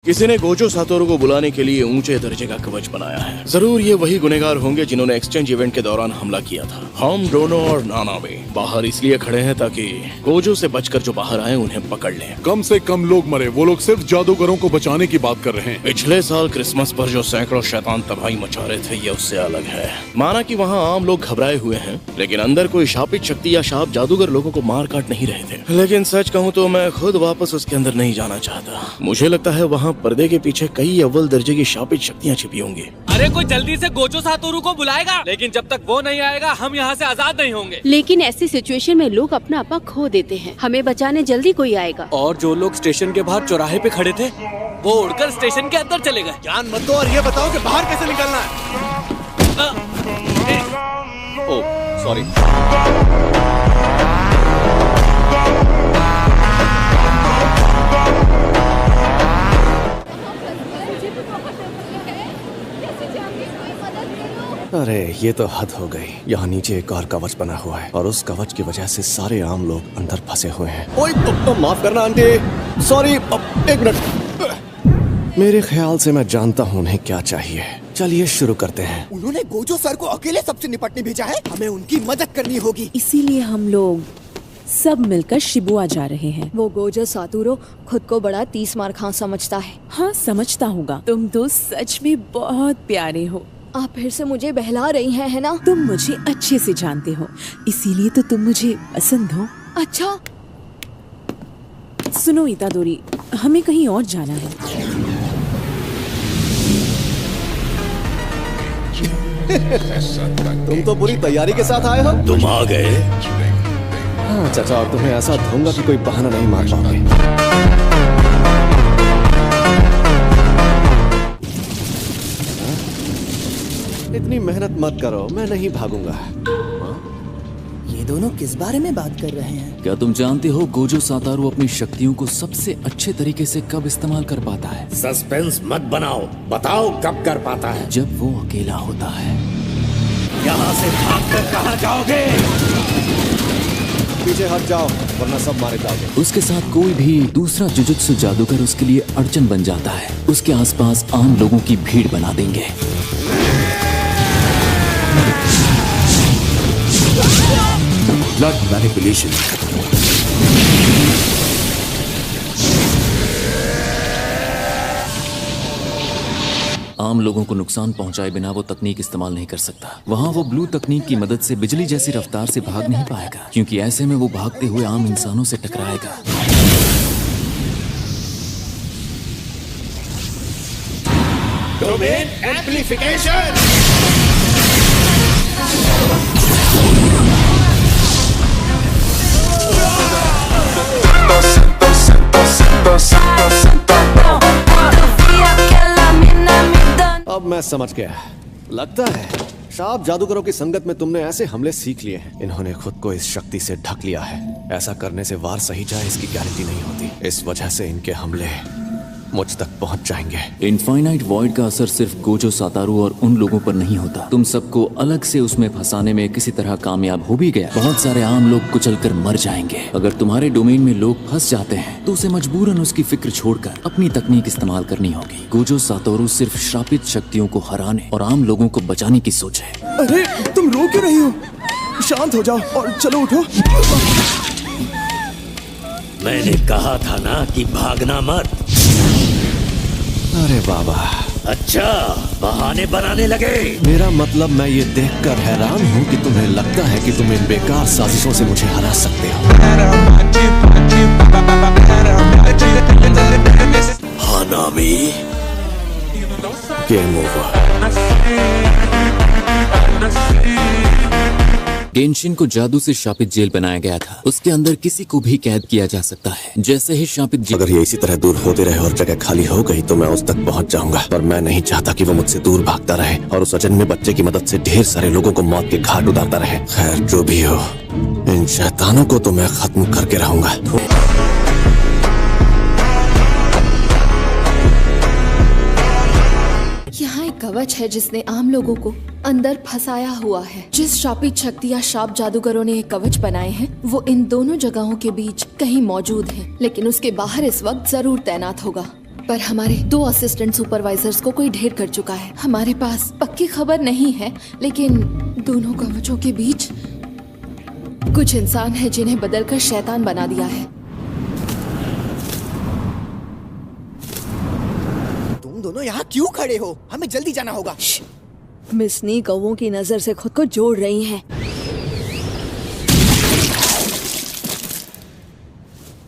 किसी ने Gojo Satoru को बुलाने के लिए ऊंचे दर्जे का कवच बनाया है। जरूर ये वही गुनहगार होंगे जिन्होंने एक्सचेंज इवेंट के दौरान हमला किया था। हम डोनो और नानाबे बाहर इसलिए खड़े हैं ताकि गोजो से बचकर जो बाहर आए उन्हें पकड़ लें। कम से कम लोग मरे, वो लोग सिर्फ जादूगरों को बचाने की बात कर रहे हैं। पिछले साल क्रिसमस पर जो सैकड़ों शैतान तबाही मचा रहे थे, ये उससे अलग है। माना कि वहाँ आम लोग घबराए हुए हैं, लेकिन अंदर कोई शापित शक्ति या शाप जादूगर लोगों को मार काट नहीं रहे थे। लेकिन सच कहूँ तो मैं खुद वापस उसके अंदर नहीं जाना चाहता। मुझे लगता है वहाँ पर्दे के पीछे कई अव्वल दर्जे की शापित शक्तियाँ छिपी होंगी। अरे कोई जल्दी से गोजो सातोरू को बुलाएगा, लेकिन जब तक वो नहीं आएगा हम यहाँ से आजाद नहीं होंगे। लेकिन ऐसी सिचुएशन में लोग अपना आपा खो देते हैं। हमें बचाने जल्दी कोई आएगा। और जो लोग स्टेशन के बाहर चौराहे पे खड़े थे, वो उड़कर स्टेशन के अंदर चले गए। जान मत दो और ये बताओ कि बाहर कैसे निकलना है। Oh sorry. अरे ये तो हद हो गई। यहाँ नीचे एक और कवच बना हुआ है और उस कवच की वजह से सारे आम लोग अंदर फंसे हुए हैं। ओए माफ करना आंटी, सॉरी। एक मिनट। मेरे ख्याल से मैं जानता हूँ उन्हें क्या चाहिए। चलिए शुरू करते हैं। उन्होंने गोजो सर को अकेले सबसे निपटने भेजा है। हमें उनकी मदद करनी होगी। इसीलिए हम लोग सब मिलकर शिबुआ जा रहे हैं। वो गोजो सातोरू खुद को बड़ा 30 मार खां समझता है। हाँ समझता होगा। तुम तो सच में बहुत प्यारे हो। आप फिर से मुझे बहला रही हैं, है ना? तुम मुझे अच्छे से जानते हो, इसीलिए तो तुम मुझे पसंद हो। अच्छा सुनो इतादोरी, हमें कहीं और जाना है। तुम तो पूरी तैयारी के साथ आए हो। तुम आ गए। हाँ चाचा, और तुम्हें ऐसा दूंगा कि कोई बहाना नहीं मार पाओगे। इतनी मेहनत मत करो, मैं नहीं भागूंगा। ये दोनों किस बारे में बात कर रहे हैं? क्या तुम जानते हो गोजो सातोरू अपनी शक्तियों को सबसे अच्छे तरीके से कब इस्तेमाल कर पाता है? सस्पेंस मत बनाओ, बताओ कब कर पाता है। जब वो अकेला होता है। यहाँ से भागकर कहाँ जाओगे? पीछे हट जाओ वरना सब मारे जाओगे। उसके साथ कोई भी दूसरा जुजुत्सु जादूगर उसके लिए अड़चन बन जाता है। उसके आसपास आम लोगों की भीड़ बना देंगे। Blood manipulation. आम लोगों को नुकसान पहुंचाए बिना वो तकनीक इस्तेमाल नहीं कर सकता। वहाँ वो ब्लू तकनीक की मदद से बिजली जैसी रफ्तार से भाग नहीं पाएगा, क्योंकि ऐसे में वो भागते हुए आम इंसानों से टकराएगा। Domain amplification. अब मैं समझ गया। लगता है शाप जादूगरों की संगत में तुमने ऐसे हमले सीख लिए हैं। इन्होंने खुद को इस शक्ति से ढक लिया है। ऐसा करने से वार सही जाए इसकी गारंटी नहीं होती। इस वजह से इनके हमले मुझ तक पहुंच जाएंगे। इनफाइनाइट वॉइड का असर सिर्फ गोजो सातोरू और उन लोगों पर नहीं होता। तुम सबको अलग से उसमें फंसाने में किसी तरह कामयाब हो भी गया, बहुत सारे आम लोग कुचलकर मर जाएंगे। अगर तुम्हारे डोमेन में लोग फंस जाते हैं तो उसे मजबूरन उसकी फिक्र छोड़कर अपनी तकनीक इस्तेमाल करनी होगी। गोजो सातोरू सिर्फ श्रापित शक्तियों को हराने और आम लोगों को बचाने की सोच है। अरे तुम रो क्यों रही हो? शांत हो जाओ और चलो उठो। मैंने कहा था ना कि भागना मत। अरे बाबा, अच्छा बहाने बनाने लगे। मेरा मतलब मैं ये देखकर हैरान हूँ कि तुम्हें लगता है कि तुम इन बेकार साजिशों से मुझे हरा सकते हो। हानामी, गेम ओवर। गेंशिन को जादू से शापित जेल बनाया गया था। उसके अंदर किसी को भी कैद किया जा सकता है। जैसे ही शापित जेल अगर ये इसी तरह दूर होते रहे और जगह खाली हो गई तो मैं उस तक पहुंच जाऊंगा। पर मैं नहीं चाहता कि वो मुझसे दूर भागता रहे और उस अजन्मे बच्चे की मदद से ढेर सारे लोगों को मौत के घाट उतारता रहे। खैर जो भी हो, इन शैतानों को तो मैं खत्म करके रहूंगा। यहाँ एक कवच है जिसने आम लोगों को अंदर फंसाया हुआ है। जिस शापित शक्ति या शाप जादूगरों ने ये कवच बनाए हैं वो इन दोनों जगहों के बीच कहीं मौजूद है, लेकिन उसके बाहर इस वक्त जरूर तैनात होगा। पर हमारे 2 असिस्टेंट सुपरवाइजर्स को कोई ढेर कर चुका है। हमारे पास पक्की खबर नहीं है, लेकिन दोनों कवचों के बीच कुछ इंसान है जिन्हें बदलकर शैतान बना दिया है। तुम दोनों यहाँ क्यों खड़े हो? हमें जल्दी जाना होगा। मिस नी कौवों की नजर से खुद को जोड़ रही हैं।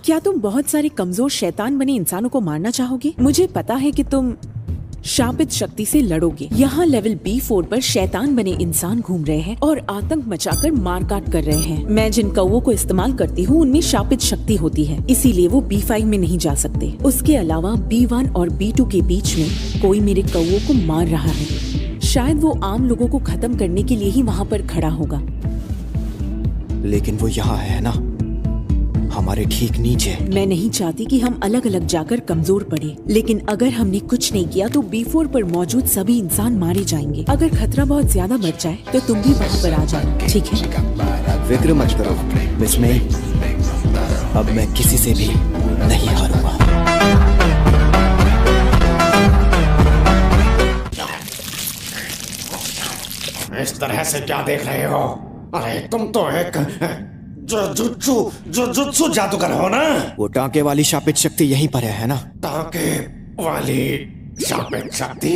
क्या तुम बहुत सारे कमजोर शैतान बने इंसानों को मारना चाहोगे? मुझे पता है कि तुम शापित शक्ति से लड़ोगे। यहाँ लेवल B4 पर शैतान बने इंसान घूम रहे हैं और आतंक मचाकर मारकाट कर रहे हैं। मैं जिन कौवों को इस्तेमाल करती हूँ उनमें शापित शक्ति होती है, इसीलिए वो B5 में नहीं जा सकते। उसके अलावा B1 और B2 के बीच में कोई मेरे कौवों को मार रहा है। शायद वो आम लोगों को खत्म करने के लिए ही वहाँ पर खड़ा होगा। लेकिन वो यहाँ है ना, हमारे ठीक नीचे। मैं नहीं चाहती कि हम अलग अलग जाकर कमजोर पड़े, लेकिन अगर हमने कुछ नहीं किया तो B4 पर मौजूद सभी इंसान मारे जाएंगे। अगर खतरा बहुत ज्यादा बढ़ जाए तो तुम भी वहाँ पर आ जाओ, ठीक है? फिक्र मत करो मिस मे, अब मैं किसी से भी नहीं हारूंगा। इस तरह से क्या देख रहे हो? अरे तुम तो एक जुजुत्सु जादूगर हो ना? वो टांके वाली शापित शक्ति यहीं पर है ना? टांके वाली शापित शक्ति?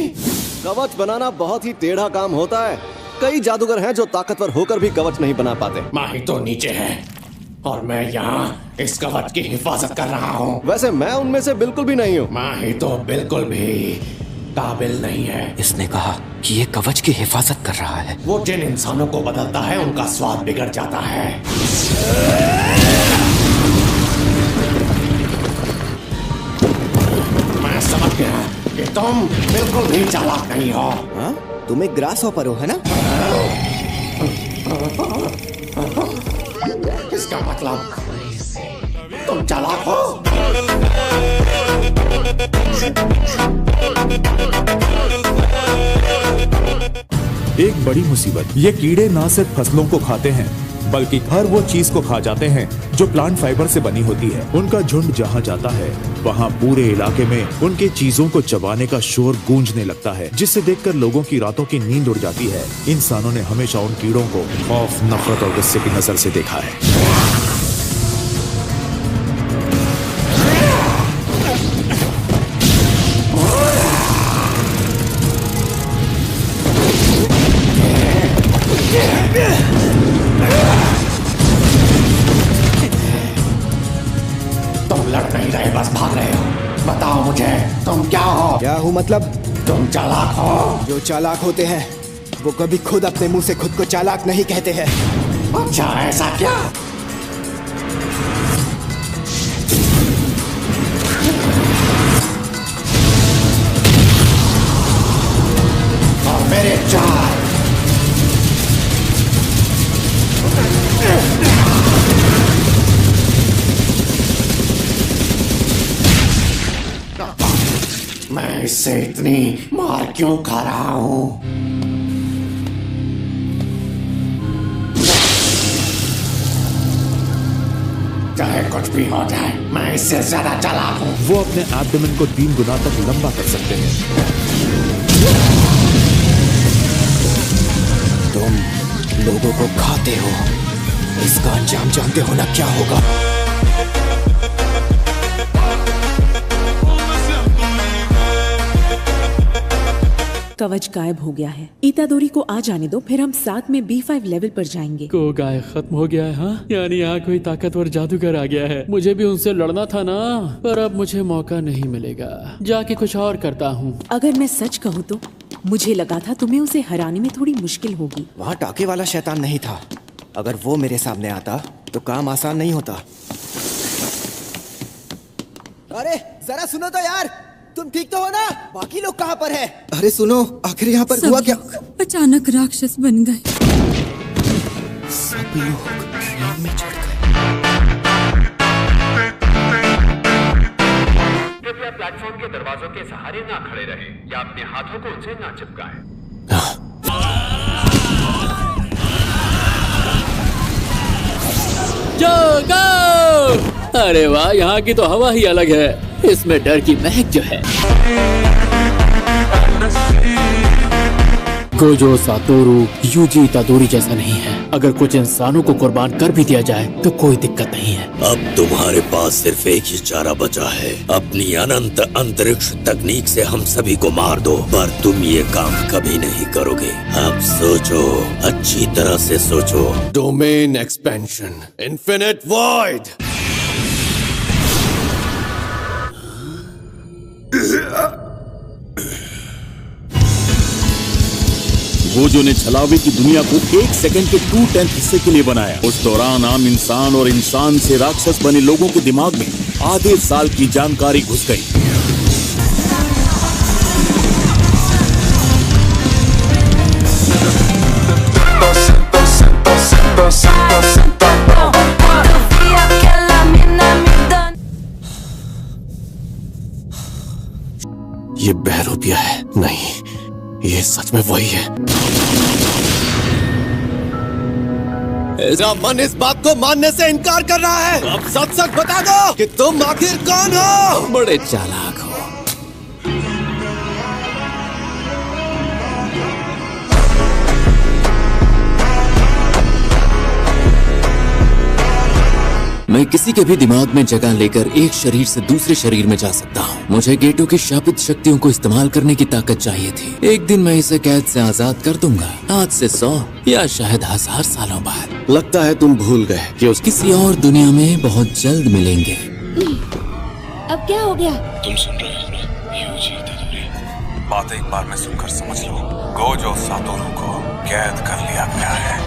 कवच बनाना बहुत ही टेढ़ा काम होता है। कई जादूगर हैं जो ताकतवर होकर भी कवच नहीं बना पाते। माही तो नीचे है और मैं यहाँ इस कवच की हिफाजत कर रहा हूँ। वैसे मैं उनमें से बिल्कुल भी नहीं हूँ। माही तो बिल्कुल भी काबिल नहीं है। इसने कहा कि ये कवच की हिफाजत कर रहा है। वो जिन इंसानों को बदलता है उनका स्वाद बिगड़ जाता है। मैं समझ गया कि तुम बिल्कुल भी चालाक नहीं हो। हाँ? तुम एक ग्रास हॉपर हो, है ना? इसका मतलब तुम चालाक हो? एक बड़ी मुसीबत। ये कीड़े ना सिर्फ फसलों को खाते हैं बल्कि हर वो चीज को खा जाते हैं जो प्लांट फाइबर से बनी होती है। उनका झुंड जहाँ जाता है वहाँ पूरे इलाके में उनके चीजों को चबाने का शोर गूंजने लगता है, जिससे देखकर लोगों की रातों की नींद उड़ जाती है। इंसानों ने हमेशा उन कीड़ों को खौफ, नफरत और गुस्से की नजर से देखा है। बस भाग रहे हो। बताओ मुझे तुम क्या हो? क्या हूँ मतलब? तुम चालाक हो। जो चालाक होते हैं वो कभी खुद अपने मुंह से खुद को चालाक नहीं कहते हैं। अच्छा ऐसा क्या? और मेरे 4 मैं इससे इतनी मार क्यों खा रहा हूँ? चाहे कुछ भी हो जाए, मैं इससे ज्यादा चालाक हूँ। वो अपने एब्डोमेन को 3 गुना तक लंबा कर सकते हैं। तुम लोगों को खाते हो, इसका अंजाम जानते हो ना क्या होगा? कवच गायब हो गया है। इतादोरी को आ जाने दो, फिर हम साथ में B5 लेवल पर जाएंगे। को गाय खत्म हो गया है। हाँ? यानी यहाँ कोई ताकतवर जादूगर आ गया है। मुझे भी उनसे लड़ना था ना, पर अब मुझे मौका नहीं मिलेगा। जाके कुछ और करता हूँ। अगर मैं सच कहूँ तो मुझे लगा था तुम्हें उसे हराने में थोड़ी मुश्किल होगी। वहाँ टाके वाला शैतान नहीं था। अगर वो मेरे सामने आता तो काम आसान नहीं होता। अरे जरा सुनो तो यार, तुम ठीक तो हो ना? बाकी लोग कहाँ पर है? अरे सुनो, आखिर यहाँ पर हुआ क्या? अचानक राक्षस बन गए। सब लोग ट्रेन में चढ़ गए। कृपया प्लेटफॉर्म के दरवाजों के सहारे ना खड़े रहे या अपने हाथों को उनसे ना चिपकाएं। जो गो! अरे वाह, यहाँ की तो हवा ही अलग है। इसमें डर की महक जो है। गोजो सातोरू यूजी इतादोरी जैसा नहीं है। अगर कुछ इंसानों को कुर्बान कर भी दिया जाए तो कोई दिक्कत नहीं है। अब तुम्हारे पास सिर्फ एक ही चारा बचा है, अपनी अनंत अंतरिक्ष तकनीक से हम सभी को मार दो। पर तुम ये काम कभी नहीं करोगे। अब सोचो, अच्छी तरह से सोचो। Domain expansion, infinite void. Gojo ने छलावे की दुनिया को 1 सेकंड के 2/10 हिस्से के लिए बनाया। उस दौरान आम इंसान और इंसान से राक्षस बने लोगों के दिमाग में आधे साल की जानकारी घुस गई। ये बहरूपिया है? नहीं, ये सच में वही है। मन इस बात को मानने से इनकार कर रहा है। अब सच सच बता दो कि तुम आखिर कौन हो। बड़े चालाक हो। मैं किसी के भी दिमाग में जगह लेकर एक शरीर से दूसरे शरीर में जा सकता हूँ। मुझे गेटो की शापित शक्तियों को इस्तेमाल करने की ताकत चाहिए थी। एक दिन मैं इसे कैद से आजाद कर दूंगा, आज से 100 या शायद 1000 सालों बाद। लगता है तुम भूल गए कि किसी और दुनिया में बहुत जल्द मिलेंगे। अब क्या हो गया? तुम सुन रहे हो ना? यूजी इतादोरी। बात एक बार में सुनकर समझ लो, गोजो सातोरू को कैद कर लिया गया है।